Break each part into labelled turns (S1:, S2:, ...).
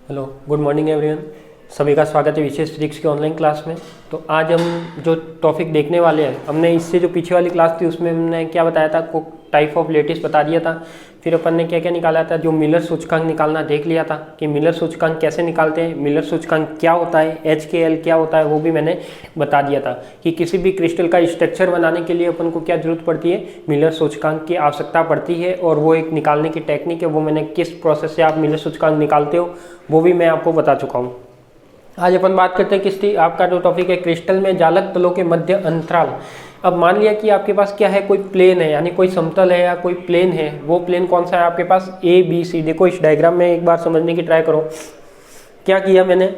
S1: Hello, good morning everyone. सभी का स्वागत है विशेष फिजिक्स की ऑनलाइन क्लास में। तो आज हम जो टॉपिक देखने वाले हैं, हमने इससे जो पीछे वाली क्लास थी उसमें हमने क्या बताया था, को टाइप ऑफ लेटिस बता दिया था। फिर अपन ने क्या क्या निकाला था, जो मिलर सूचकांक निकालना देख लिया था कि मिलर सूचकांक कैसे निकालते हैं, मिलर सूचकांक क्या होता है, HKL क्या होता है, वो भी मैंने बता दिया था कि किसी भी क्रिस्टल का स्ट्रक्चर बनाने के लिए अपन को क्या जरूरत पड़ती है, मिलर सूचकांक की आवश्यकता पड़ती है। और वो एक निकालने की टेक्निक है, वो मैंने किस प्रोसेस से आप मिलर सूचकांक निकालते हो वो भी मैं आपको बता चुका हूँ। आज अपन बात करते हैं किसकी, आपका जो टॉपिक है क्रिस्टल में जालक तलों के मध्य अंतराल। अब मान लिया कि आपके पास क्या है, कोई प्लेन है, यानी कोई समतल है या कोई प्लेन है। वो प्लेन कौन सा है आपके पास, ABC। देखो इस डायग्राम में एक बार समझने की ट्राई करो। क्या किया मैंने,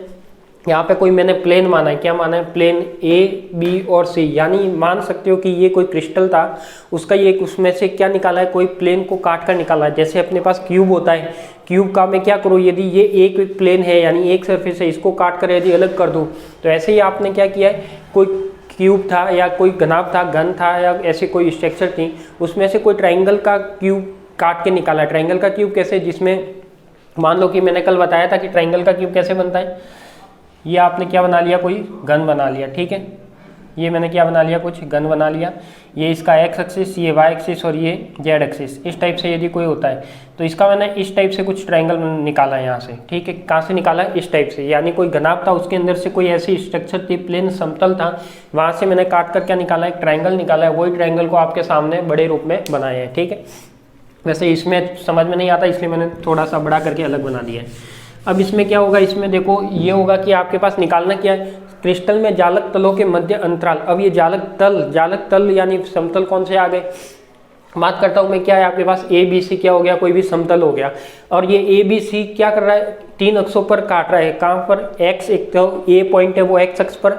S1: यहाँ पे कोई मैंने प्लेन माना है। क्या माना है, प्लेन A, B और C। यानी मान सकते हो कि ये कोई क्रिस्टल था, उसका ये उसमें से क्या निकाला है, कोई प्लेन को काट कर निकाला है। जैसे अपने पास क्यूब होता है, क्यूब का मैं क्या करूँ, यदि ये एक प्लेन है यानी एक सरफेस है, इसको काट कर यदि अलग कर दूँ, तो ऐसे ही आपने क्या किया है, कोई क्यूब था या कोई घनाभ था, घन था या ऐसे कोई स्ट्रक्चर थी, उसमें से कोई ट्राइंगल का क्यूब काट के निकाला है। ट्राइंगल का क्यूब कैसे, जिसमें मान लो कि मैंने कल बताया था कि ट्राइंगल का क्यूब कैसे बनता है। ये आपने क्या बना लिया, कोई घन बना लिया, ठीक है। ये मैंने क्या बना लिया, कुछ घन बना लिया। ये इसका एक्स एक्सिस, ये वाई एक्सिस और ये जेड एक्सिस। इस टाइप से यदि कोई होता है तो इसका मैंने इस टाइप से कुछ ट्रायंगल निकाला है यहाँ से, ठीक है। कहाँ से निकाला है, इस टाइप से। यानी कोई घनाभ था, उसके अंदर से कोई ऐसी स्ट्रक्चर थी, प्लेन समतल था, वहाँ से मैंने काट कर क्या निकाला, एक ट्रायंगल निकाला है। वही ट्रायंगल को आपके सामने बड़े रूप में बनाया है, ठीक है। वैसे इसमें समझ में नहीं आता, इसलिए मैंने थोड़ा सा बड़ा करके अलग बना दिया है। अब इसमें क्या होगा, इसमें देखो ये होगा कि आपके पास निकालना क्या है, क्रिस्टल में जालक तलों के मध्य अंतराल। अब ये जालक तल यानी समतल कौन से आ गए, बात करता हूं मैं, क्या है आपके पास ABC क्या हो गया, कोई भी समतल हो गया। और ये ABC क्या कर रहा है, 3 अक्षों पर काट रहा है। कहाँ पर, X, एक तो A पॉइंट है वो X अक्ष पर,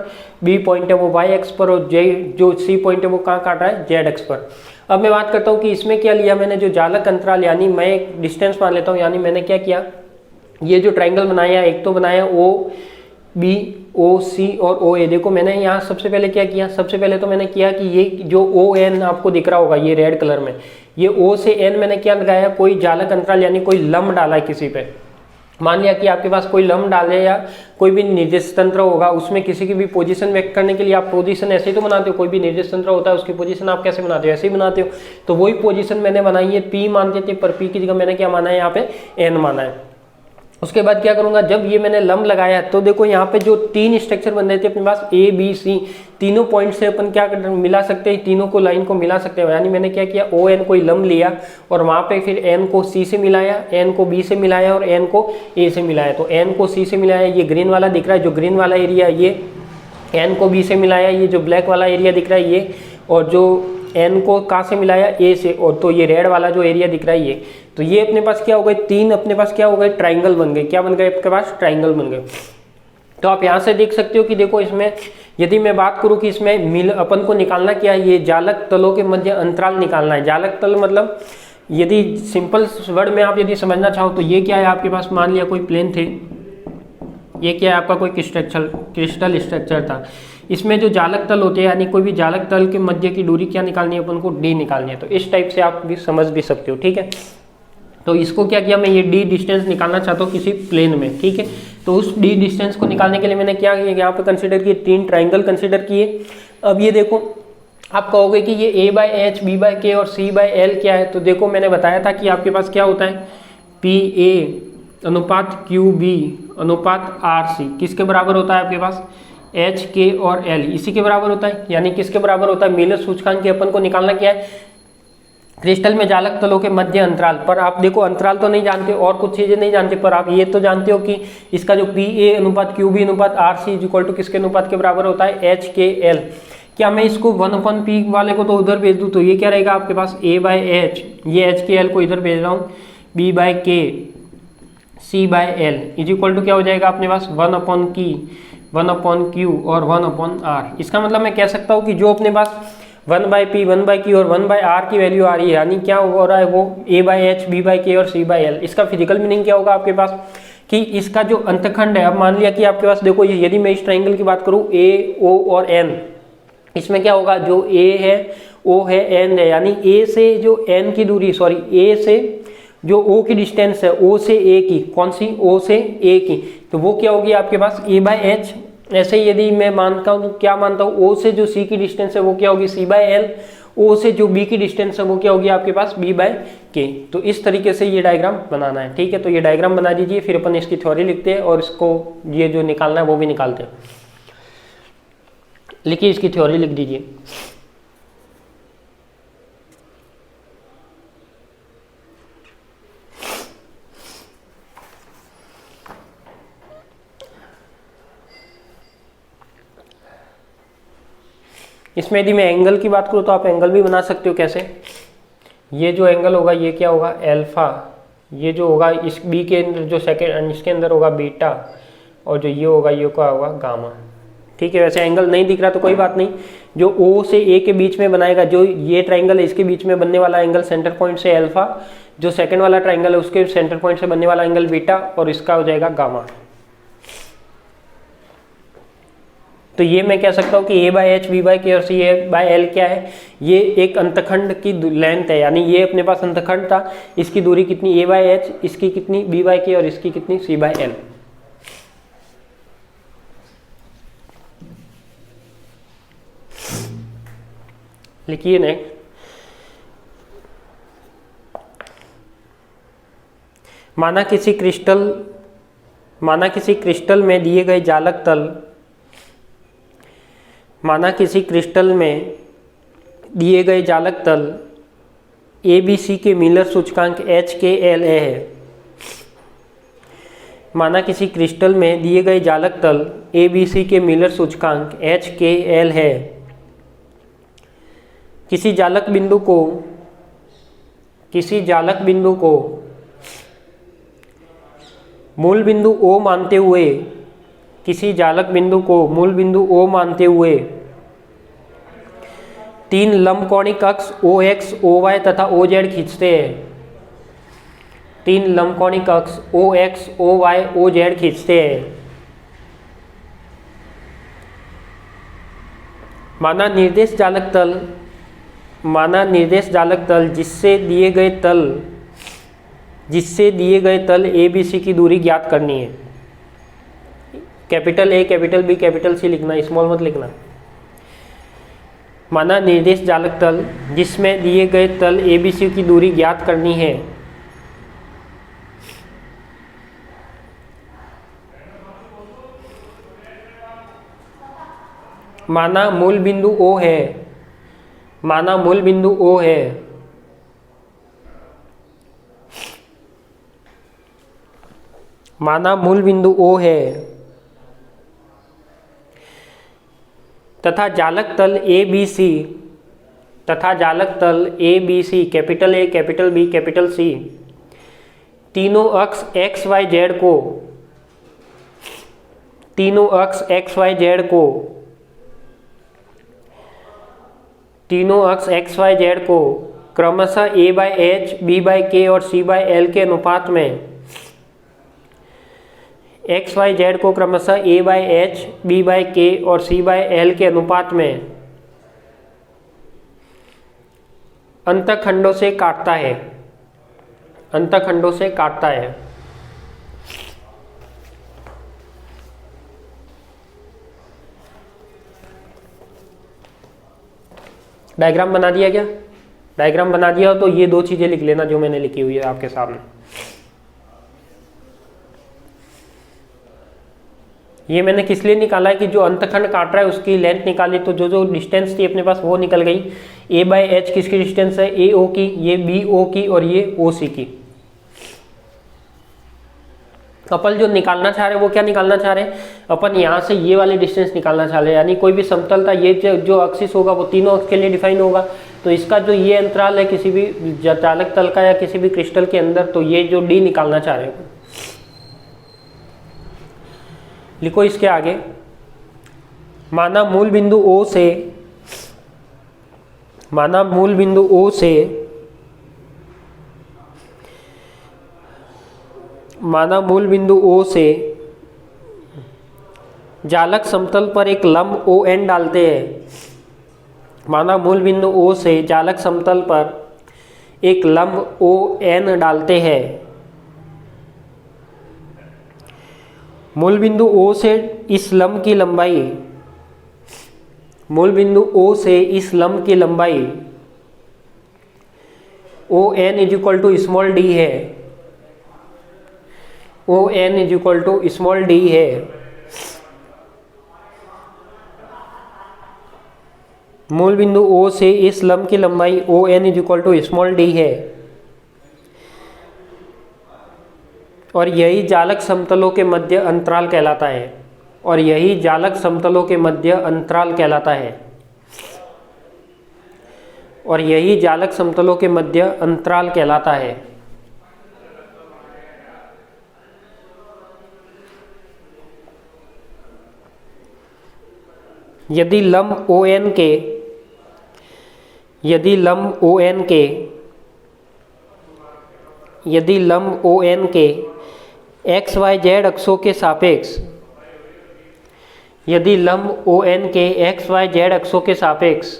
S1: B पॉइंट है वो Y अक्ष पर, और जो C पॉइंट है वो कहाँ काट रहा है, Z अक्ष पर। अब मैं बात करता हूँ कि इसमें क्या लिया मैंने, जो जालक अंतराल, यानी मैं एक डिस्टेंस मान लेता हूँ। यानी मैंने क्या किया, ये जो ट्रायंगल बनाया, एक तो बनाया OB, OC और OA। देखो मैंने यहाँ सबसे पहले क्या किया, सबसे पहले तो मैंने किया कि ये जो ON आपको दिख रहा होगा ये रेड कलर में, ये O से N मैंने क्या लगाया, कोई जालक अंतराल यानी कोई लंब डाला है किसी पे। मान लिया कि आपके पास कोई लंब डाले या कोई भी निर्देश तंत्र होगा, उसमें किसी की भी पोजीशन व्यक्त करने के लिए आप पोजीशन ऐसे ही तो बनाते हो। कोई भी निर्देश तंत्र होता है उसकी पोजीशन आप कैसे बनाते हो, ऐसे ही बनाते हो। तो वही पोजीशन मैंने बनाई है, P मानते थे, पर P की जगह मैंने क्या माना है, यहाँ पे N माना है। उसके बाद क्या करूंगा, जब ये मैंने लंब लगाया तो देखो यहाँ पे जो 3 स्ट्रक्चर बन रहे थे अपने पास ABC, तीनों पॉइंट से अपन क्या मिला सकते हैं, तीनों को लाइन को मिला सकते हैं। यानी मैंने क्या किया, ON कोई लंब लिया और वहाँ पे फिर N को C से मिलाया, N को B से मिलाया और N को A से मिलाया। तो N को C से मिलाया, ये ग्रीन वाला दिख रहा है, जो ग्रीन वाला एरिया ये N को B से मिलाया, ये जो ब्लैक वाला एरिया दिख रहा है ये, और जो N को कहाँ से मिलाया, A से, और तो ये रेड वाला जो एरिया दिख रहा है ये। तो ये अपने पास क्या हो गए, 3 अपने पास क्या हो गए, ट्राइंगल बन गए। क्या बन गए आपके पास, ट्राइंगल बन गए। तो आप यहाँ से देख सकते हो कि देखो इसमें यदि मैं बात करूँ कि इसमें अपन को निकालना क्या है, ये जालक तलों के मध्य अंतराल निकालना है। जालक तल मतलब यदि सिंपल वर्ड में आप यदि समझना चाहो तो ये क्या है आपके पास, मान लिया कोई प्लेन थे, ये क्या है आपका कोई क्रिस्टल स्ट्रक्चर था। इसमें जो जालक तल होते हैं यानी कोई भी जालक तल के मध्य की दूरी क्या निकालनी है अपन को, D निकालनी है। तो इस टाइप से आप भी समझ भी सकते हो, ठीक है। तो इसको क्या किया, मैं ये D डिस्टेंस निकालना चाहता हूँ किसी प्लेन में, ठीक है। तो उस D डिस्टेंस को निकालने के लिए मैंने क्या किया, यहाँ पे कंसिडर किए 3 ट्राइंगल कंसिडर किए। अब ये देखो आप कहोगे कि ये A/H, B/K और C/L क्या है। तो देखो मैंने बताया था कि आपके पास क्या होता है, PA अनुपात QB अनुपात RC किसके बराबर होता है आपके पास, HK और L इसी के बराबर होता है। यानी किसके बराबर होता है, मिलर सूचकांक के अपन को निकालना क्या है, क्रिस्टल में जालक तलों के मध्य अंतराल। पर आप देखो अंतराल तो नहीं जानते और कुछ चीजें नहीं जानते, पर आप ये तो जानते हो कि इसका जो PA अनुपात QB अनुपात RC इज इक्वल टू किसके अनुपात के बराबर होता है, HKL। क्या मैं इसको 1/P वाले को तो उधर भेज दूँ, तो ये क्या रहेगा आपके पास, A/H, ये HKL को इधर भेज रहा हूँ, B/K C/L is equal to क्या हो जाएगा अपने पास, 1/Q और 1/R। इसका मतलब मैं कह सकता हूँ कि जो अपने पास 1/P 1/Q और 1/R की वैल्यू आ रही है, यानी क्या हो रहा है वो A/H B/K और C/L। इसका फिजिकल मीनिंग क्या होगा आपके पास, कि इसका जो अंतखंड है, अब मान लिया कि आपके पास देखो यदि मैं इस ट्राइंगल की बात करूँ A, O और N, इसमें क्या होगा, जो A है, O है, N है, यानी A से जो N की दूरी, सॉरी A से जो ओ की डिस्टेंस है ओ से ए की, कौन सी, ओ से ए की, तो वो क्या होगी आपके पास ए बाय एच। ऐसे ही यदि मैं मानता हूँ तो क्या मानता हूँ, ओ से जो सी की डिस्टेंस है वो क्या होगी सी बाय एल, ओ से जो बी की डिस्टेंस है वो क्या होगी आपके पास बी बाय के। तो इस तरीके से ये डायग्राम बनाना है, ठीक है। तो ये डायग्राम बना दीजिए, फिर अपन इसकी थ्योरी लिखते हैं और इसको ये जो निकालना है वो भी निकालते हैं। लिखिए, इसकी थ्योरी लिख दीजिए। इसमें यदि मैं एंगल की बात करूँ तो आप एंगल भी बना सकते हो। कैसे, ये जो एंगल होगा ये क्या होगा एल्फा, ये जो होगा इस बी के अंदर जो सेकेंड इसके अंदर होगा बीटा, और जो ये होगा ये क्या होगा गामा, ठीक है। वैसे एंगल नहीं दिख रहा तो कोई बात नहीं, जो ओ से ए के बीच में बनाएगा, जो ये ट्राइंगल है इसके बीच में बनने वाला एंगल सेंटर पॉइंट से अल्फा, जो सेकंड वाला ट्राइंगल है उसके सेंटर पॉइंट से बनने वाला एंगल बीटा, और इसका हो जाएगा गामा। तो ये मैं कह सकता हूँ कि ए by H, B bye K और सी ए बाय एल क्या है, ये एक अंतखंड की लेंथ है, यानी ये अपने पास अंतखंड था, इसकी दूरी कितनी ए बाय एच, इसकी कितनी बी बाय के और इसकी कितनी सी बाय एल। लिखिए नेक्स्ट, माना किसी क्रिस्टल में दिए गए जालक तल, माना किसी क्रिस्टल में दिए गए जालक तल ए बी सी के मिलर सूचकांक एच के एल ए है। माना किसी क्रिस्टल में दिए गए जालक तल ए बी सी के मिलर सूचकांक एच के एल है। किसी जालक बिंदु को मूल बिंदु O मानते हुए, किसी जालक बिंदु को मूल बिंदु O मानते हुए 3 लंबकोणिक अक्ष OX, OY तथा OZ खींचते हैं। 3 लंबकोणिक अक्ष OX, OY, OZ खींचते हैं। माना निर्देश जालक तल जिससे दिए गए तल ABC की दूरी ज्ञात करनी है। Capital A, capital B, capital C लिखना, स्मॉल मत लिखना। माना निर्देश जालक तल जिसमें दिए गए तल ABC की दूरी ज्ञात करनी है। माना मूल बिंदु O है, माना मूल बिंदु O है, माना मूल बिंदु O है तथा जालक तल ABC capital A, capital B, capital C तीनों अक्ष एक्स वाई जेड को क्रमशः A by H, B by K और C बाय एल के अनुपात में, एक्स वाई जेड को क्रमशः A by H, B by K और C बाय एल के अनुपात में अंतखंडों से काटता है। डायग्राम बना दिया क्या? डायग्राम बना दिया हो तो ये 2 चीजें लिख लेना जो मैंने लिखी हुई है आपके सामने। ये मैंने किस लिए निकाला है कि जो अंतखंड काट रहा है उसकी लेंथ निकाली, तो जो डिस्टेंस थी अपने पास वो निकल गई। A बाय एच किसकी डिस्टेंस है, AO की, ये BO की और ये OC की। अपन जो निकालना चाह रहे हैं वो क्या निकालना चाह रहे हैं, अपन यहाँ से ये वाली डिस्टेंस निकालना चाह रहे हैं, यानी कोई भी समतल था, ये जो एक्सिस होगा वो तीनों अक्ष के लिए डिफाइन होगा। तो इसका जो ये अंतराल है किसी भी जालक तल का या किसी भी क्रिस्टल के अंदर, तो ये जो D निकालना चाह रहे हैं। लिखो इसके आगे, माना मूल बिंदु O से जालक समतल पर एक लंब ON डालते हैं। माना मूल बिंदु O से जालक समतल पर एक लंब ON डालते हैं, मूल बिंदु O से इस लंब की लंबाई, मूल बिंदु O से इस लंब की लंबाई ON is equal to small d है, ON is equal to small d है। मूल बिंदु O से इस लंब की लंबाई ON is equal to small d है, और यही जालक समतलों के मध्य अंतराल कहलाता है, और यही जालक समतलों के मध्य अंतराल कहलाता है, और यही जालक समतलों के मध्य अंतराल कहलाता है। यदि लंब ON के यदि लंब ON के एक्स वाई जेड अक्षों के सापेक्ष, यदि लंब ON के एक्स वाई जेड अक्षों के सापेक्ष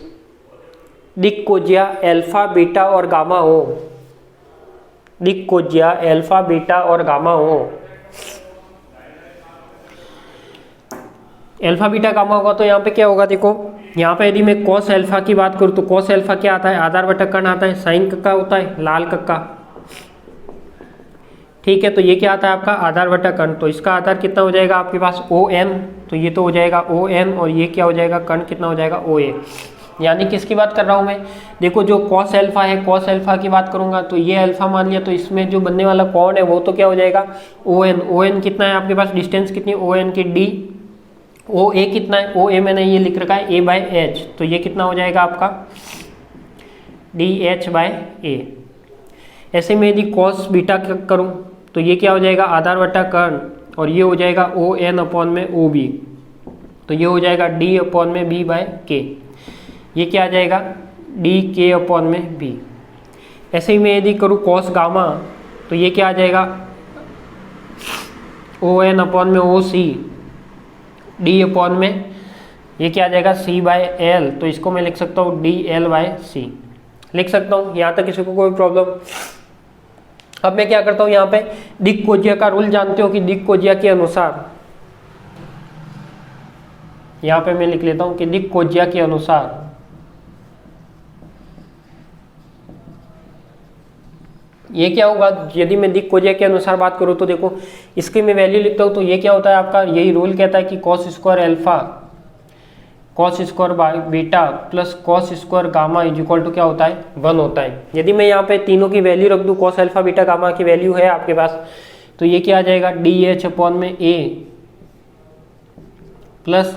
S1: दिक्कोज्या अल्फा बीटा और गामा हो, दिक्कोज्या अल्फा बीटा और गामा हो, अल्फा बीटा गामा होगा तो यहाँ पे क्या होगा, देखो यहाँ पे यदि मैं कॉस अल्फा की बात करूँ तो कॉस अल्फा क्या आता है, आधार बटा कर्ण आता है, साइन कक्का होता है, लाल कक्का, ठीक है। तो ये क्या आता है आपका आधार बटा कर्ण, तो इसका आधार कितना हो जाएगा आपके पास ON, तो ये तो हो जाएगा ON, और ये क्या हो जाएगा कर्ण कितना हो जाएगा OA। यानी किसकी बात कर रहा हूँ मैं, देखो जो कॉस अल्फा है, कॉस अल्फा की बात करूंगा तो ये अल्फा मान लिया, तो इसमें जो बनने वाला कोण है वो तो क्या हो जाएगा ON कितना है आपके पास, डिस्टेंस कितनी ON की D, OA कितना है, OA मैंने ये लिख रखा है A/H, तो ये कितना हो जाएगा आपका DH/A। ऐसे में यदि कॉस बीटा करूं तो ये क्या हो जाएगा आधार बटा कर्ण, और ये हो जाएगा ON/OB, तो ये हो जाएगा D/B/K, ये क्या आ जाएगा DK/B। ऐसे ही मैं यदि करूँ कॉस गामा तो ये क्या आ जाएगा ON/OC, D/ ये क्या आ जाएगा C/L, तो इसको मैं लिख सकता हूँ DL/C, लिख सकता हूँ। यहाँ तक किसी को कोई प्रॉब्लम। अब मैं क्या करता हूँ, यहाँ पे दिक्कोज्या का रूल जानते हो कि दिक्कोज्या के अनुसार, यहाँ पे मैं लिख लेता हूँ कि दिक्कोज्या के अनुसार ये क्या होगा, यदि मैं दिक्कोज्या के अनुसार बात करूँ तो देखो इसकी मैं वैल्यू लिखता हूँ तो ये क्या होता है आपका, यही रूल कहता है कि cos square alpha cos square beta plus cos square gamma is equal to क्या होता है 1 होता है। यदि मैं यहाँ पे तीनों की वैल्यू रख दूँ, कॉस अल्फा बीटा गामा की वैल्यू है आपके पास, तो ये क्या आ जाएगा DH/A plus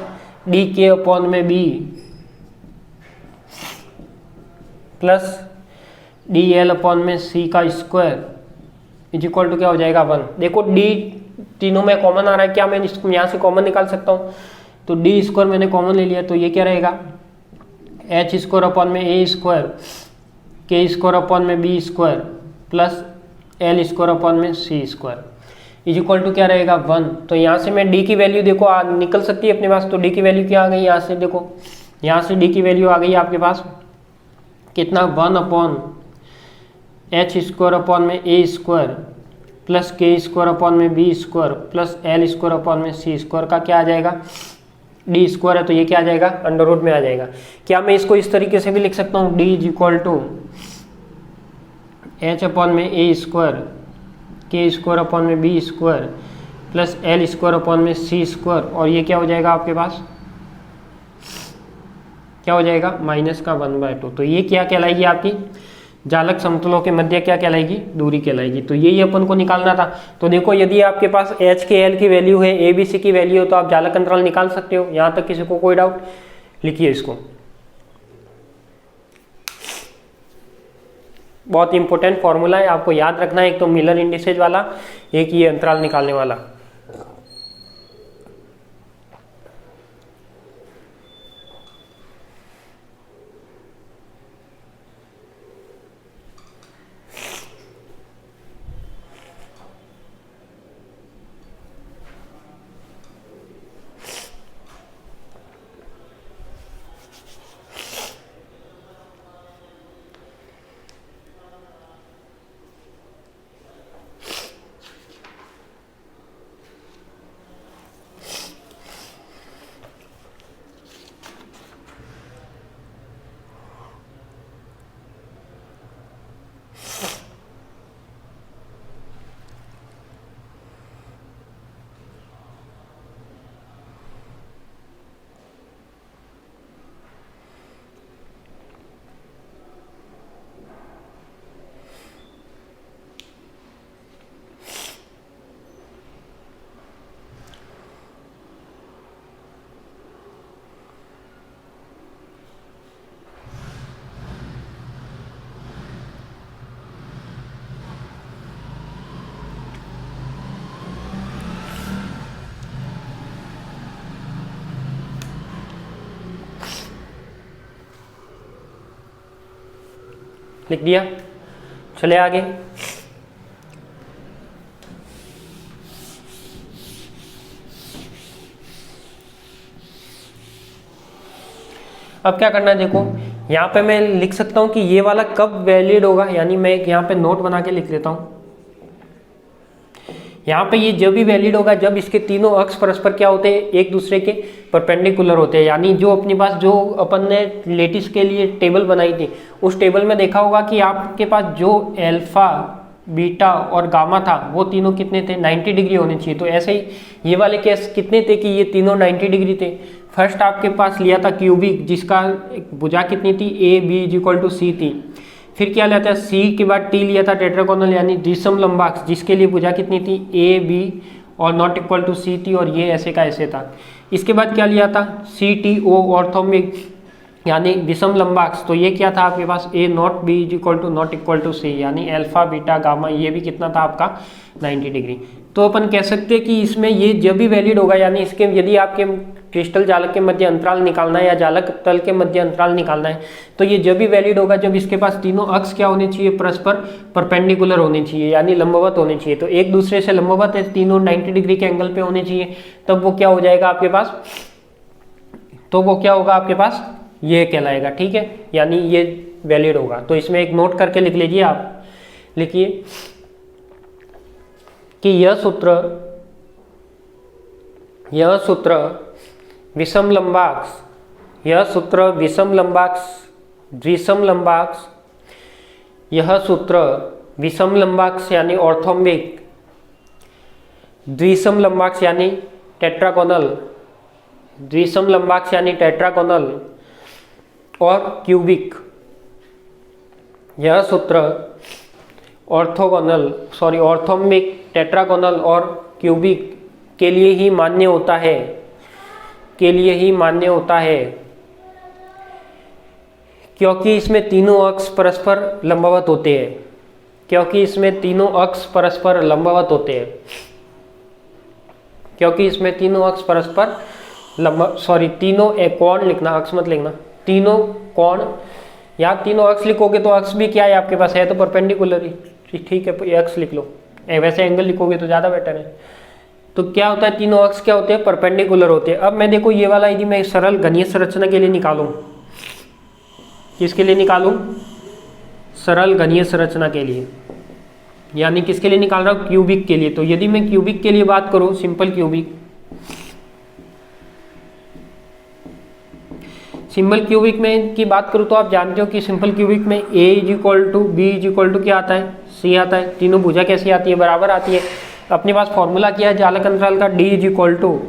S1: DK/B plus DL/C का स्क्वायर इज इक्वल टू क्या हो जाएगा 1। देखो D तीनों में कॉमन आ रहा है, क्या मैं इसको यहाँ से कॉमन निकाल सकता हूँ, तो D स्क्वायर मैंने कॉमन ले लिया, तो ये क्या रहेगा H स्क्वायर में A square K square B square plus L square में C square is equal to क्या रहेगा 1। तो यहाँ से मैं D की वैल्यू देखो निकल सकती है अपने पास, तो D की वैल्यू क्या आ गई, यहाँ से देखो यहाँ से D की वैल्यू आ गई आपके पास कितना 1/H स्क्वायर में A square plus K square में B square plus L square में C स्क्वायर का क्या आ जाएगा D स्क्वायर है, तो ये क्या आ जाएगा अंडर रूट में आ जाएगा। क्या मैं इसको इस तरीके से भी लिख सकता हूँ D इज इक्वल टू H/में A स्क्वायर K स्क्वायर में B square plus L square में C स्क्वायर, और ये क्या हो जाएगा आपके पास क्या हो जाएगा -1/2। तो ये क्या कहलाएगी आपकी जालक समतलों के मध्य क्या कहलाएगी दूरी कहलाएगी। तो यही अपन को निकालना था। तो देखो यदि आपके पास H के L की वैल्यू है, A B C की वैल्यू है, तो आप जालक अंतराल निकाल सकते हो। यहाँ तक किसी को कोई डाउट, लिखिए इसको, बहुत इंपॉर्टेंट फॉर्मूला है, आपको याद रखना है। एक तो मिलर इंडिसेज वाला, एक ये अंतराल निकालने वाला। लिख दिया। चले आगे। अब क्या करना है, देखो यहाँ पे मैं लिख सकता हूँ कि ये वाला कब वैलिड होगा, यानी मैं एक यहाँ पे नोट बना के लिख लेता हूँ। यहाँ पे ये जब भी वैलिड होगा जब इसके तीनों अक्ष परस्पर क्या होते हैं, एक दूसरे के परपेंडिकुलर होते हैं। यानी जो अपने पास जो अपन ने लेटिस के लिए टेबल बनाई थी, उस टेबल में देखा होगा कि आपके पास जो अल्फा, बीटा और गामा था वो तीनों कितने थे, 90 डिग्री होने चाहिए। तो ऐसे ही ये वाले केस कितने थे कि ये तीनों 90 डिग्री थे। फर्स्ट आपके पास लिया था क्यूबिक, जिसका भुजा कितनी थी, A B is equal to C थी। फिर क्या लिया था, सी के बाद टी लिया था टेट्रागोनल यानी द्विसम लंबाक्स, जिसके लिए भुजा कितनी थी, ए बी और नॉट इक्वल टू सी थी, और ये ऐसे का ऐसे था। इसके बाद क्या लिया था, सी टी ओ ऑर्थोमिक यानी विषम लंबाक्स, तो ये क्या था आपके पास, A not B is equal to not equal to C, यानी अल्फा बीटा गामा, ये भी कितना था आपका 90 डिग्री। तो अपन कह सकते हैं कि इसमें ये जब भी वैलिड होगा, यानी इसके यदि आपके क्रिस्टल जालक के मध्य अंतराल निकालना है या जालक तल के मध्य अंतराल निकालना है, तो ये जब भी वैलिड होगा जब इसके पास तीनों अक्ष क्या होने चाहिए, परस्पर परपेंडिकुलर होने चाहिए, यानी लंबवत होने चाहिए। तो एक दूसरे से लंबवत है, तीनों 90 डिग्री के एंगल पे होने चाहिए, तब वो क्या हो जाएगा आपके पास, तो वो क्या होगा आपके पास, ये कहलाएगा। ठीक है, यानी ये वैलिड होगा। तो इसमें एक नोट करके लिख लीजिए आप, लिखिए कि यह सूत्र विषम लंबाक्स, यह सूत्र विषम लंबाक्स, द्विसम लंबाक्स, यह सूत्र विषम लंबाक्स यानी ऑर्थोम्बिक, द्विसम लंबाक्स यानी टेट्रागोनल, द्विसम लंबाक्स यानी टेट्रागोनल और क्यूबिक। यह सूत्र ऑर्थोम्बिक, टेट्रागोनल और क्यूबिक के लिए ही मान्य होता है, क्योंकि इसमें तीनों अक्ष परस्पर लंबवत होते हैं, तीनों कोण लिखना, अक्ष मत लिखना, तीनों कोण, यहाँ तीनों अक्ष लिखोगे तो अक्ष भी क्या है आपके पास, है तो परपेंडिकुलर ही। ठीक है, ये अक्ष लिख लो, वैसे एंगल लिखोगे तो ज़्यादा बेटर है। तो क्या होता है, तीनों अक्ष क्या होते हैं, परपेंडिकुलर होते हैं। अब मैं देखो ये वाला यदि मैं सरल घनीय संरचना के लिए निकालूं, किसके लिए निकालूं, सरल घनीय संरचना के लिए, यानी किसके लिए निकाल रहा हूं, क्यूबिक के लिए। तो यदि मैं क्यूबिक के लिए बात करूं, सिंपल क्यूबिक में की बात करूं, तो आप जानते हो कि सिंपल क्यूबिक में A is equal to B is equal to क्या आता है, सी आता है। तीनों भुजा कैसी आती है, बराबर आती है। अपने पास फॉर्मूला क्या है जालक अंतराल का, d is equal to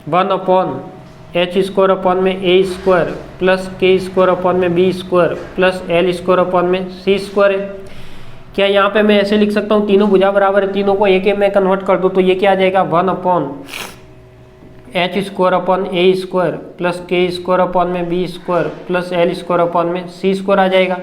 S1: 1/h² upon में a square plus k² upon में b square plus l² upon में c स्क्वायर है। क्या यहाँ पे मैं ऐसे लिख सकता हूँ, तीनों भुजा बराबर है, तीनों को एक में कन्वर्ट कर दो तो ये क्या आ जाएगा, 1/h² upon a² plus k² upon में b square plus l² upon में c स्क्वायर आ जाएगा।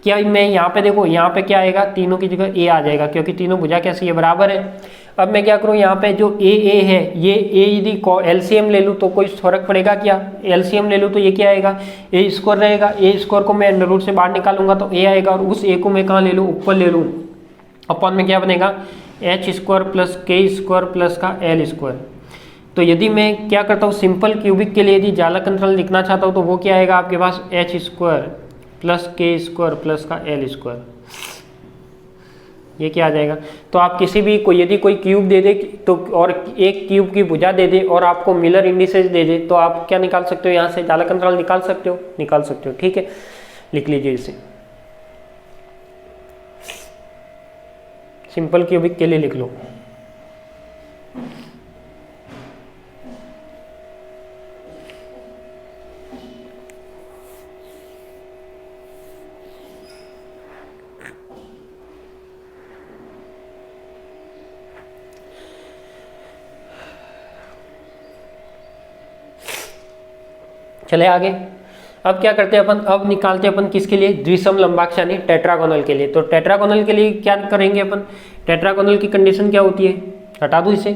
S1: क्या मैं यहाँ पे देखो, यहाँ पे क्या आएगा, तीनों की जगह a आ जाएगा, क्योंकि तीनों भुजा कैसी है, बराबर है। अब मैं क्या करूँ, यहाँ पे जो a है, ये a यदि एलसीएम ले लूँ तो कोई फर्क पड़ेगा क्या, एलसीएम ले लूँ तो ये क्या आएगा, a² रहेगा। a² को मैं अंडर रूट से बाहर निकालूंगा तो a आएगा, और उस a को मैं कहाँ ले लूँ, ऊपर ले लूँ। अपॉन में क्या बनेगा, h² प्लस k² प्लस का l²। तो यदि मैं क्या करता हूँ, सिंपल क्यूबिक के लिए यदि जालक अंतराल लिखना चाहता हूँ तो वो क्या आएगा आपके पास, h² प्लस k² प्लस का l²। ये क्या आ जाएगा। तो आप किसी भी कोई यदि कोई क्यूब दे दे तो, और एक क्यूब की भुजा दे दे और आपको मिलर इंडिसेस दे दे, तो आप क्या निकाल सकते हो, यहाँ से जालक अंतराल निकाल सकते हो। ठीक है, लिख लीजिए इसे, सिंपल क्यूबिक के लिए लिख लो। चले आगे। अब क्या करते हैं अपन, अब निकालते हैं अपन किसके लिए, द्विसम लंबाक्ष यानी टेट्रागोनल के लिए। तो टेट्रागोनल के लिए क्या करेंगे अपन, टेट्रागोनल की कंडीशन क्या होती है, हटा दो इसे,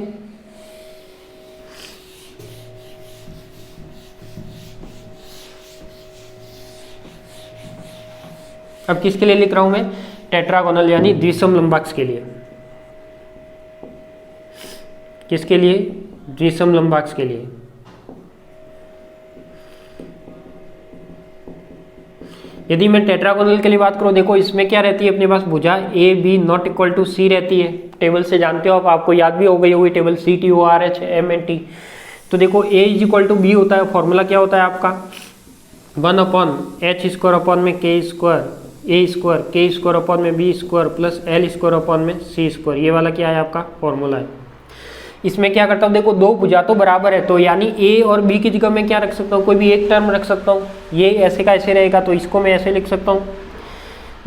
S1: अब किसके लिए लिख रहा हूं मैं, टेट्रागोनल यानी द्विसम लंबाक्स के लिए। किसके लिए, द्विसम लंबाक्स के लिए। यदि मैं टेट्रागोनल के लिए बात करूं, देखो इसमें क्या रहती है अपने पास, भुजा A B not equal to C रहती है। टेबल से जानते हो आप, आपको याद भी हो गई होगी table, C T O R H M N T. तो देखो A is equal to B होता है, फॉर्मूला क्या होता है आपका, 1/h² अपॉन में k square A square k square upon में B square plus L square upon में सी स्क्वायर। ये वाला क्या है आपका फॉर्मूला है। इसमें क्या करता हूँ, देखो दो भुजा तो बराबर है, तो यानी ए और बी की जगह मैं क्या रख सकता हूँ, कोई भी एक टर्म रख सकता हूँ। ये ऐसे का ऐसे रहेगा, तो इसको मैं ऐसे लिख सकता हूँ,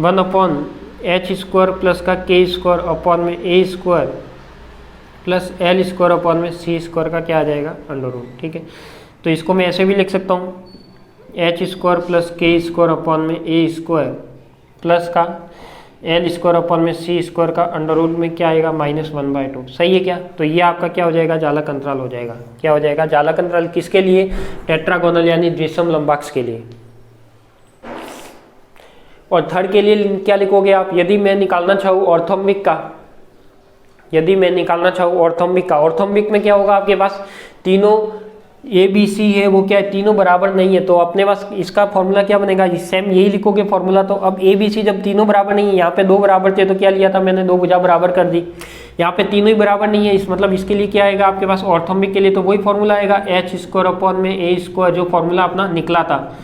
S1: 1/h² प्लस का k स्क्वायर अपॉन में A square plus L square upon में सी स्क्वायर का क्या आ जाएगा, अंडर रूट। ठीक है, तो इसको मैं ऐसे भी लिख सकता हूँ, h² plus k square upon में ए स्क्वायर प्लस का एल स्क्वायर अपॉन में सी स्क्वायर का अंडर रूट में क्या आएगा, -1/2। सही है क्या। तो ये आपका क्या हो जाएगा, जालक अंतराल हो जाएगा। क्या हो जाएगा, जालक अंतराल। किसके लिए, टेट्रागोनल यानी द्विसम लंबाक्स के लिए। और थर्ड के लिए क्या लिखोगे आप, यदि मैं निकालना चाहूँ ऑर्थोम्बिक का, यदि मैं निकालना चाहूँ ऑर्थोम्बिक का, ऑर्थोम्बिक में क्या होगा आपके पास, तीनों ए बी सी है वो क्या है, तीनों बराबर नहीं है, तो अपने पास इसका फॉर्मूला क्या बनेगा, सेम यही लिखोगे फॉर्मूला। तो अब ए बी सी जब तीनों बराबर नहीं है, यहाँ पे दो बराबर थे तो क्या लिया था मैंने, दो भुजा बराबर कर दी। यहाँ पे तीनों ही बराबर नहीं है, इस मतलब इसके लिए क्या आएगा आपके पास, ऑर्थोम्बिक के लिए तो वही फॉर्मूला आएगा, h² अपॉन में ए स्क्वायर, जो फॉर्मूला अपना निकला था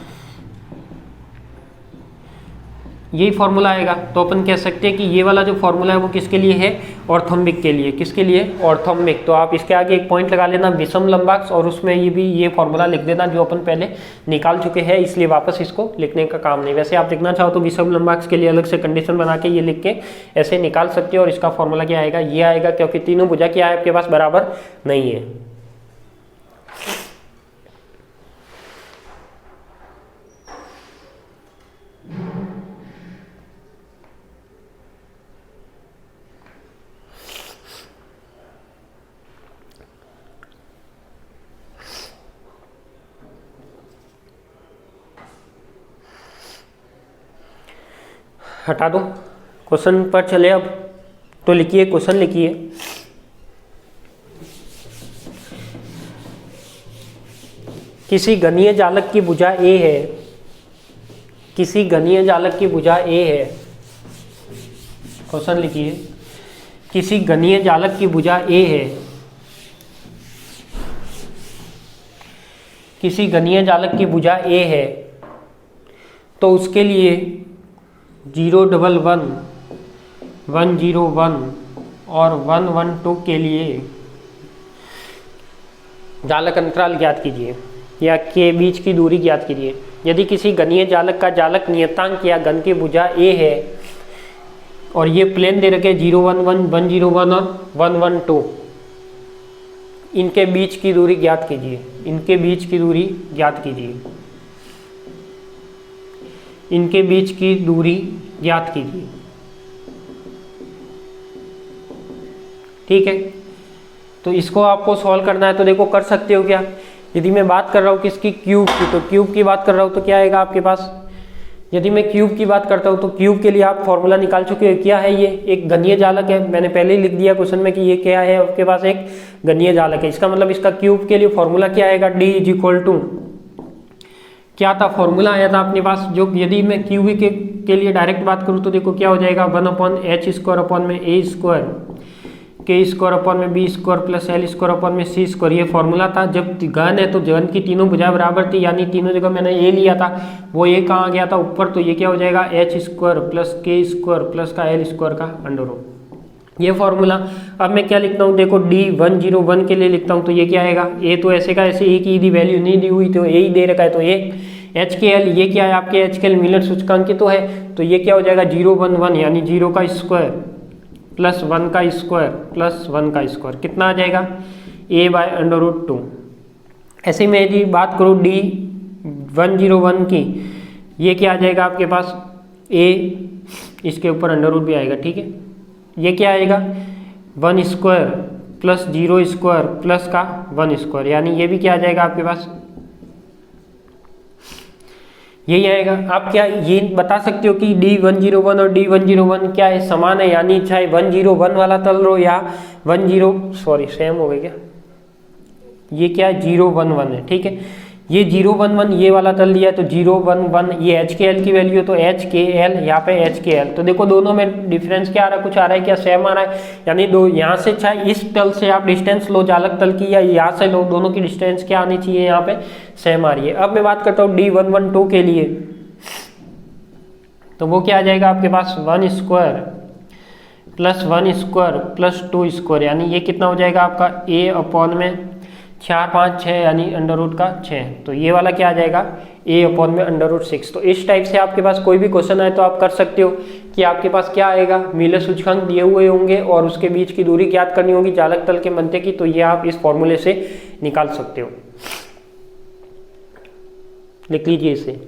S1: यही फॉर्मूला आएगा। तो अपन कह सकते हैं कि ये वाला जो फॉर्मूला है वो किसके लिए है, ऑर्थोम्बिक के लिए। किसके लिए, ऑर्थोम्बिक। तो आप इसके आगे एक पॉइंट लगा लेना, विषम लंबाक्स, और उसमें ये भी ये फॉर्मूला लिख देना जो अपन पहले निकाल चुके हैं, इसलिए वापस इसको लिखने का काम नहीं। वैसे आप लिखना चाहो तो विषम लंबाक्स के लिए अलग से कंडीशन बना के ये लिख के ऐसे निकाल सकते हो, और इसका फॉर्मूला क्या आएगा, ये आएगा, क्योंकि तीनों भुजा क्या है आपके पास, बराबर नहीं है। हटा दो, क्वेश्चन पर चले अब। तो लिखिए, क्वेश्चन लिखिए, किसी घनीय जालक की भुजा ए है, किसी घनीय जालक की भुजा ए है, क्वेश्चन लिखिए, किसी घनीय जालक की भुजा ए है, किसी घनीय जालक की भुजा ए है, तो उसके लिए 011, 101 और 112 के लिए जालक अंतराल ज्ञात कीजिए, या के बीच की दूरी ज्ञात कीजिए। यदि किसी घनीय जालक का जालक नियतांक या घन की भुजा ए है, और ये प्लेन दे रखे 011, 101 और 112, इनके बीच की दूरी ज्ञात कीजिए, इनके बीच की दूरी ज्ञात कीजिए, इनके बीच की दूरी ज्ञात कीजिए। ठीक है, तो इसको आपको सॉल्व करना है, तो देखो कर सकते हो क्या। यदि मैं बात कर रहा हूँ किसकी, क्यूब की, तो क्यूब की बात कर रहा हूँ तो क्या आएगा आपके पास। यदि मैं क्यूब की बात करता हूँ तो क्यूब के लिए आप फॉर्मूला निकाल चुके हो। क्या है ये, एक घनीय जालक है, मैंने पहले ही लिख दिया क्वेश्चन में कि ये क्या है, आपके पास एक घनीय जालक है। इसका मतलब इसका क्यूब के लिए फॉर्मूला क्या आएगा, डी इज इक्वल टू, क्या था फॉर्मूला आया था अपने पास, जो यदि मैं क्यूब के लिए डायरेक्ट बात करूँ तो देखो क्या हो जाएगा, 1/h² अपॉन में A square, K square upon में B square plus L square upon में सी स्क्वायर। ये फॉर्मूला था। जब घन है तो घन की तीनों भुजाएं बराबर थी, यानी तीनों जगह मैंने ए लिया था, वो ए कहाँ गया था, ऊपर। तो ये क्या हो जाएगा, h² प्लस के स्क्वायर प्लस का एल स्क्वायर का अंडर रूट, ये फॉर्मूला। अब मैं क्या लिखता हूँ, देखो D101 के लिए लिखता हूँ, तो ये क्या आएगा, ए तो ऐसे का ऐसे, ए की यदि वैल्यू नहीं दी हुई तो ए ही दे रखा है, तो ए HKL, ये क्या है आपके HKL मिलर सूचकांक तो है, तो ये क्या हो जाएगा 011 यानी 0 का स्क्वायर प्लस 1 का स्क्वायर प्लस 1 का स्क्वायर, कितना आ जाएगा a/√2। ऐसे में यदि बात करूँ D101 की, ये क्या आ जाएगा आपके पास a, इसके ऊपर अंडर रूट भी आएगा। ठीक है, ये क्या आएगा 1 स्क्वायर प्लस 0 स्क्वायर प्लस का 1 स्क्वायर, यानी ये भी क्या आ जाएगा आपके पास, यही आएगा। आप क्या ये बता सकते हो कि D101 और D101 क्या है, समान है, यानी चाहे 101 वाला तल लो या सेम हो गया क्या, ये क्या है 011 है, ठीक है। ये 011 ये वाला तल लिया है तो 011 ये HKL की वैल्यू है तो HKL, यहाँ पे HKL। तो देखो दोनों में डिफरेंस क्या आ रहा है, कुछ आ रहा है क्या, सेम आ रहा है, यानी दो यहाँ से चाहे इस तल से आप डिस्टेंस लो जालक तल की या यहाँ से लो, दोनों की डिस्टेंस क्या आनी चाहिए, यहाँ पे सेम आ रही है। अब मैं बात करता हूँ D112 के लिए, तो वो क्या आ जाएगा आपके पास 1 square plus 1 square plus 2 square, यानी ये कितना हो जाएगा आपका A अपॉन में 4 5 6 यानी अंडर रूट का 6, तो ये वाला क्या आ जाएगा A अपॉन में अंडर रूट 6। तो इस टाइप से आपके पास कोई भी क्वेश्चन आए तो आप कर सकते हो कि आपके पास क्या आएगा, मीलर सूचकांक दिए हुए होंगे और उसके बीच की दूरी ज्ञात करनी होगी जालक तल के मध्य की, तो ये आप इस फॉर्मूले से निकाल सकते हो। लिख लीजिए इसे।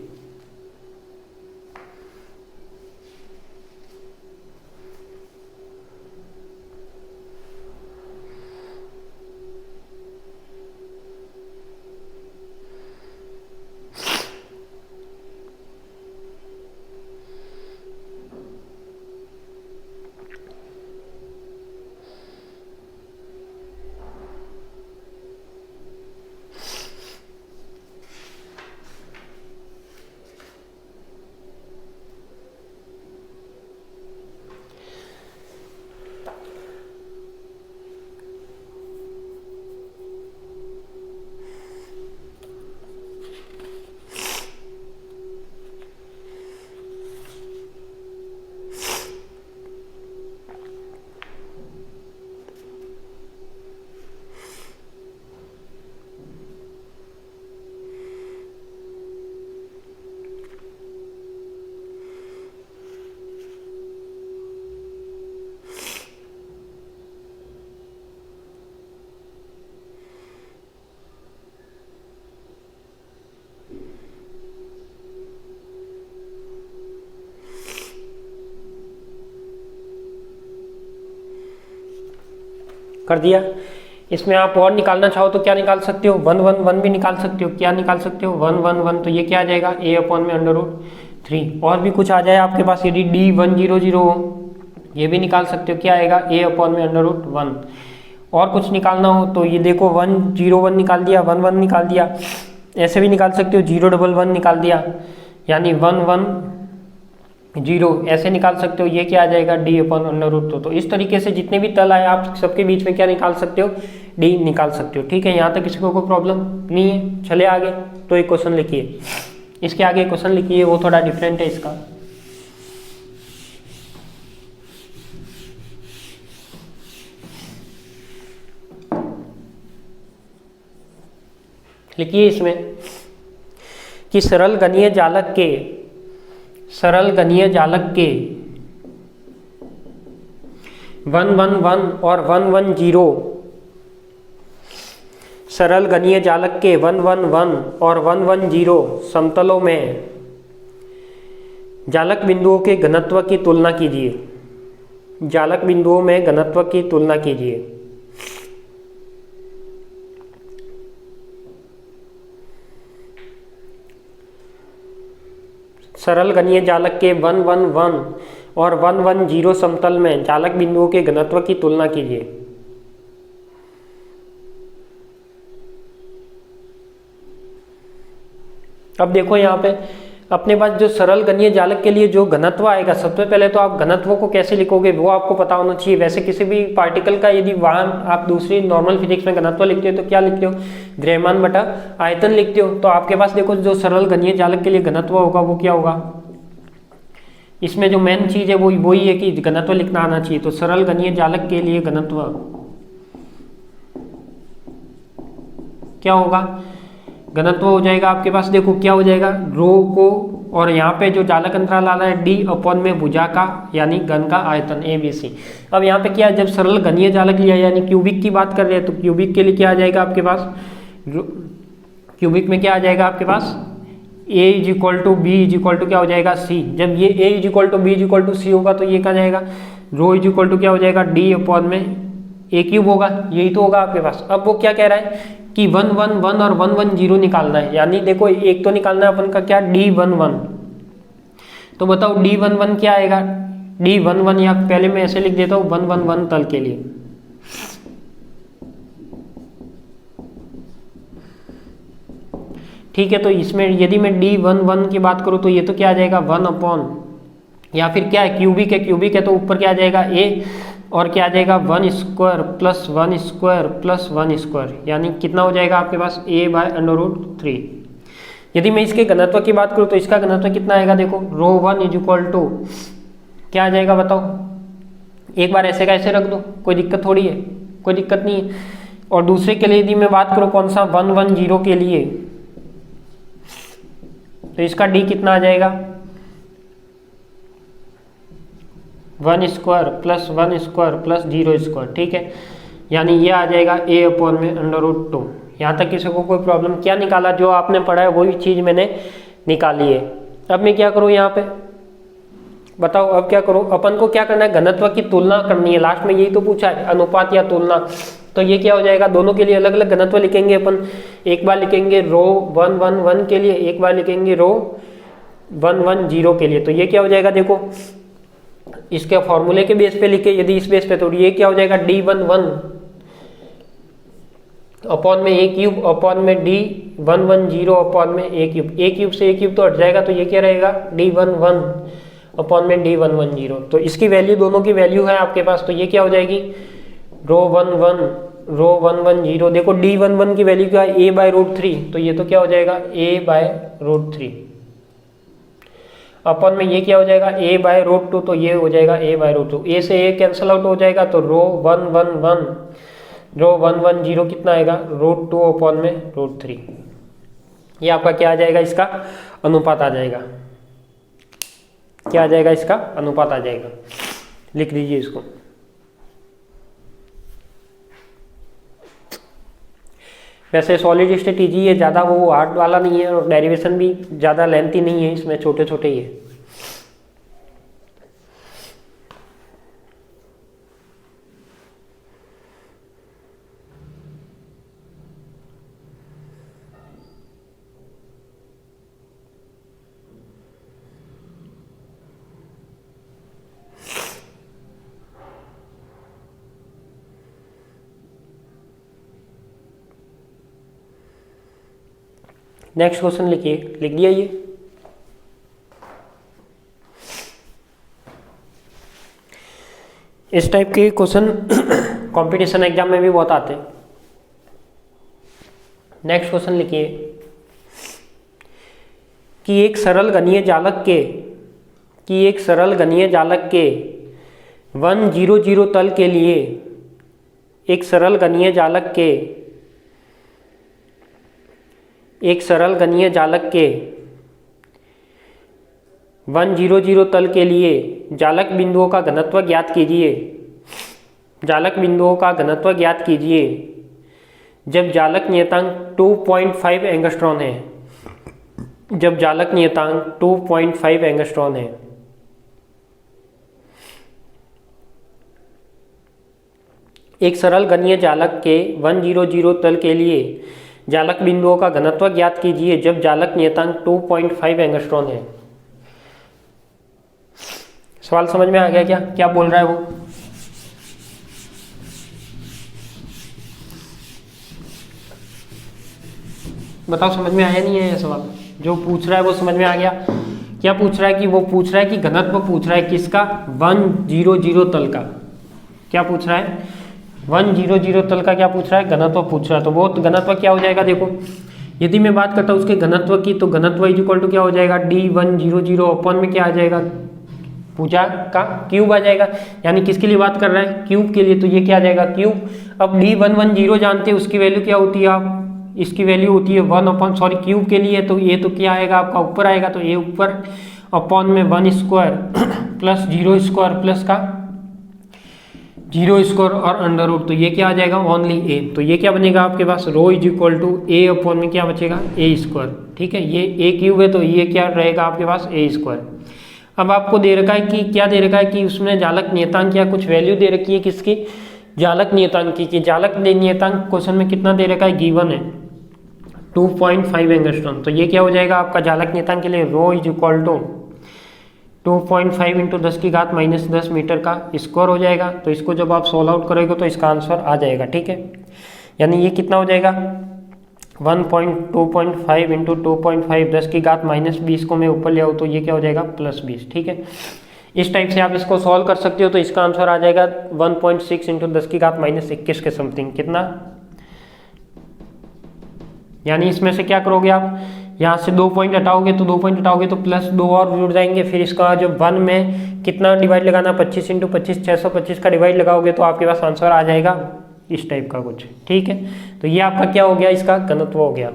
S1: कर दिया। इसमें आप और निकालना चाहो तो क्या निकाल सकते हो, 111 भी निकाल सकते हो। क्या निकाल सकते हो 111, तो ये क्या आ जाएगा A अपॉन में अंडर रूट 3। और भी कुछ आ जाए आपके पास, यदि D100 हो ये भी निकाल सकते हो, क्या आएगा A अपॉन में अंडर रूट 1। और कुछ निकालना हो तो ये देखो 101 निकाल दिया, 11 निकाल दिया, ऐसे भी निकाल सकते हो 011 निकाल दिया, यानी 110 ऐसे निकाल सकते हो। ये क्या आ जाएगा D अपॉन अंडर रूट 2। तो इस तरीके से जितने भी तल आए आप सबके बीच में क्या निकाल सकते हो, D निकाल सकते हो। ठीक है, यहाँ तक किसी को कोई प्रॉब्लम नहीं है। चले आगे, तो एक क्वेश्चन लिखिए, इसके आगे क्वेश्चन लिखिए, वो थोड़ा डिफरेंट है इसका। लिखिए इसमें कि सरल गणीय जालक के 111 और 110, सरल गणीय जालक के 111 और 110 समतलों में जालक बिंदुओं के घनत्व की तुलना कीजिए। जालक बिंदुओं में घनत्व की तुलना कीजिए। सरल गणीय जालक के 111 और 110 समतल में जालक बिंदुओं के घनत्व की तुलना कीजिए। अब देखो यहाँ पे अपने पास जो सरल गणीय जालक के लिए जो घनत्व आएगा, सबसे पहले तो आप घनत्व को कैसे लिखोगे वो आपको पता होना चाहिए। वैसे किसी भी पार्टिकल का यदि वहां आप दूसरी नॉर्मल फिजिक्स में घनत्व लिखते हो तो क्या लिखते हो, द्रव्यमान बटा आयतन लिखते हो। तो आपके पास देखो जो सरल गणीय जालक के लिए घनत्व होगा वो क्या होगा, इसमें जो मेन चीज है वो वही है कि घनत्व लिखना आना चाहिए। तो सरल गणीय जालक के लिए घनत्व क्या होगा, घनत्व हो जाएगा आपके पास, देखो क्या हो जाएगा रो को, और यहाँ पे जो जालक अंतराल आ रहा है D अपॉन में भुजा का यानी घन का आयतन ABC। अब यहाँ पे क्या है, जब सरल गणीय जालक लिया यानी क्यूबिक की बात कर रहे हैं तो क्यूबिक के लिए क्या आ जाएगा आपके पास, क्यूबिक में क्या आ जाएगा आपके पास A is equal to B is equal to क्या हो जाएगा C। जब ये A is equal to B is equal to C होगा तो ये क्या जाएगा रो इज इक्वल टू क्या हो जाएगा D अपॉन में ए क्यूब होगा, यही तो होगा आपके पास। अब वो क्या कह रहा है कि 1 1 1 और 1 1 0 निकालना है, यानी देखो एक तो निकालना है अपन का क्या D11। तो बताओ D11 क्या आएगा, D11 या पहले मैं ऐसे लिख देता हूँ 1 1 1 तल के लिए। ठीक है, तो इसमें यदि मैं D11 की बात करूँ तो ये तो क्या आ जाएगा 1 अपॉन, या फिर क्या है क्यूबिक है तो ऊपर क्या आ जाएगा a, और क्या आ जाएगा 1 square plus 1 square plus 1 square, यानी कितना हो जाएगा आपके पास a/√3। यदि मैं इसके घनत्व की बात करूँ तो इसका घनत्व कितना आएगा, देखो ρ1 इज इक्वल टू क्या आ जाएगा बताओ, एक बार ऐसे का ऐसे रख दो, कोई दिक्कत थोड़ी है, कोई दिक्कत नहीं है। और दूसरे के लिए यदि मैं बात करूँ कौन सा 1 1 0 के लिए, तो इसका d कितना आ जाएगा 1 square plus 1 square plus 0 square. ठीक है, यानी ये आ जाएगा a/√2। यहाँ तक किसी को कोई प्रॉब्लम, क्या निकाला जो आपने पढ़ा है वही चीज़ मैंने निकाली है। अब मैं क्या करूँ यहाँ पे बताओ, अब क्या करूँ, अपन को क्या करना है, घनत्व की तुलना करनी है, लास्ट में यही तो पूछा है, अनुपात या तुलना। तो ये क्या हो जाएगा, दोनों के लिए अलग अलग घनत्व लिखेंगे अपन। एक बार लिखेंगे ρ1 1 1 के लिए, एक बार लिखेंगे ρ1 1 0 के लिए। तो ये क्या हो जाएगा, देखो इसके फॉर्मूले के बेस पे लिखे, यदि इस बेस पे, तो ये क्या हो जाएगा D11 अपॉन में a क्यूब अपॉन में D11 0 अपॉन में a क्यूब। a क्यूब से a क्यूब तो हट जाएगा, तो ये क्या रहेगा D11 अपॉन में D11 0। तो इसकी वैल्यू, दोनों की वैल्यू है आपके पास, तो ये क्या हो जाएगी ρ1 0। देखो D11 की वैल्यू क्या है a/√3, तो ये तो क्या हो जाएगा a/√3 अपन में ये क्या हो जाएगा a/√2, तो ये हो जाएगा a/√2। a से a कैंसिल आउट हो जाएगा, तो ρ1 1 0 कितना आएगा √2 अपॉन में √3। ये आपका क्या आ जाएगा, इसका अनुपात आ जाएगा। क्या आ जाएगा, इसका अनुपात आ जाएगा। लिख लीजिए इसको। वैसे सॉलिड स्टेट इजी है, ज़्यादा वो हार्ड वाला नहीं है, और डेरिवेशन भी ज़्यादा लेंथी नहीं है, इसमें छोटे छोटे ही है। नेक्स्ट क्वेश्चन लिखिए, लिख दिया ये। इस टाइप के क्वेश्चन कंपटीशन एग्जाम में भी बहुत आते हैं। नेक्स्ट क्वेश्चन लिखिए कि एक सरल घनीय जालक के 1 0 0 तल के लिए, एक सरल घनीय जालक के 1 0 0 तल के लिए जालक बिंदुओं का घनत्व ज्ञात कीजिए। जब जालक नियतांक 2.5 एंगस्ट्रॉन है। एक सरल घनीय जालक के 1 0 0 तल के लिए जालक बिंदुओं का घनत्व ज्ञात कीजिए जब जालक नियतांक 2.5 एंगस्ट्रॉन है। सवाल समझ में आ गया क्या, क्या बोल रहा है वो? बताओ समझ में आया नहीं आया सवाल? जो पूछ रहा है वो समझ में आ गया? क्या पूछ रहा है कि वो पूछ रहा है कि घनत्व पूछ रहा है किसका? 1 0 0 तल का। क्या पूछ रहा है? 1 0 0 तल का क्या पूछ रहा है? घनत्व पूछ रहा है। तो वो घनत्व क्या हो जाएगा? देखो यदि मैं बात करता हूँ उसके घनत्व की, तो घनत्व इज इक्वल टू क्या हो जाएगा? D1 0 0 अपॉन में क्या आ जाएगा? पूजा का क्यूब आ जाएगा। यानी किसके लिए बात कर रहा है? क्यूब के लिए। तो ये क्या आ जाएगा? क्यूब। अब D1 0 जानते हैं, उसकी वैल्यू क्या होती है? आप इसकी वैल्यू होती है 1 अपॉन क्यूब के लिए, तो ये तो क्या आएगा आपका? ऊपर आएगा। तो ये ऊपर अपॉन में 1 स्क्वायर प्लस 0 स्क्वायर प्लस का 0 स्क्वायर और अंडर रूट। तो ये क्या आ जाएगा? Only A. तो ये क्या बनेगा आपके पास? Rho is equal to A upon में क्या बचेगा? A square. ठीक है, ये ए क्यूब है, तो ये क्या रहेगा आपके पास? ए स्क्वायर। अब आपको दे रखा है कि क्या दे रखा है कि उसमें जालक नियतांक या कुछ वैल्यू दे रखी है किसकी? जालक नियतांक की जालक नियतांक क्वेश्चन में कितना दे रखा है, गिवन है 2.5 एंगस्ट्रॉम। तो ये क्या हो जाएगा आपका जालक नियतांक के लिए, rho is equal to 2.5 into 10⁻⁻10 metre का स्क्वायर हो जाएगा। तो इसको जब आप सोल्व आउट करोगे तो इसका आंसर आ जाएगा, ठीक है। यानी ये कितना हो जाएगा 2.5 इंटू 2.5 10⁻⁻20 को मैं ऊपर ले आऊँ तो ये क्या हो जाएगा +20, ठीक है। इस टाइप से आप इसको सॉल्व कर सकते हो। तो इसका आंसर आ जाएगा 1.6 इंटू 10⁻21 के समथिंग, कितना, यानी इसमें से क्या करोगे आप, यहाँ से 2 पॉइंट हटाओगे तो 2 पॉइंट हटाओगे तो +2 और जुड़ जाएंगे। फिर इसका जो 1 में कितना डिवाइड लगाना, 25 इंटू 25 625 का डिवाइड लगाओगे तो आपके पास आंसर आ जाएगा इस टाइप का कुछ, ठीक है। तो ये आपका क्या हो गया, इसका घनत्व हो गया।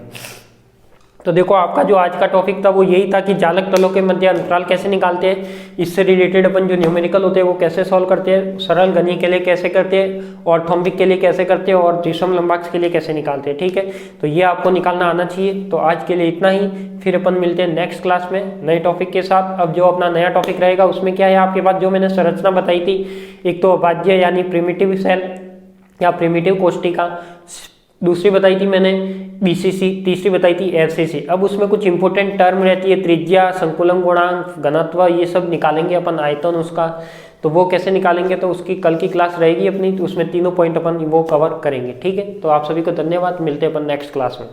S1: तो देखो आपका जो आज का टॉपिक था वो यही था कि जालक तलों के मध्य अंतराल कैसे निकालते हैं, इससे रिलेटेड अपन जो न्यूमेरिकल होते हैं वो कैसे सॉल्व करते हैं, सरल घनीय के लिए कैसे करते हैं, और ऑर्थोम्बिक के लिए कैसे करते हैं, और विषम लंबाक्ष के लिए कैसे निकालते हैं, ठीक है। तो ये आपको निकालना आना चाहिए। तो आज के लिए इतना ही, फिर अपन मिलते हैं नेक्स्ट क्लास में नए टॉपिक के साथ। अब जो अपना नया टॉपिक रहेगा उसमें क्या है आपके पास, जो मैंने संरचना बताई थी, एक तो अभाज्य यानी प्रिमिटिव सेल या प्रिमिटिव कोष्टिका, दूसरी बताई थी मैंने बीसीसी, तीसरी बताई थी एफसीसी। अब उसमें कुछ इंपॉर्टेंट टर्म रहती है, त्रिज्या, संकुलन गुणांक, घनत्व, ये सब निकालेंगे अपन, आयतन उसका। तो वो कैसे निकालेंगे तो उसकी कल की क्लास रहेगी अपनी, तो उसमें तीनों पॉइंट अपन वो कवर करेंगे, ठीक है। तो आप सभी को धन्यवाद, मिलते हैं अपन नेक्स्ट क्लास में।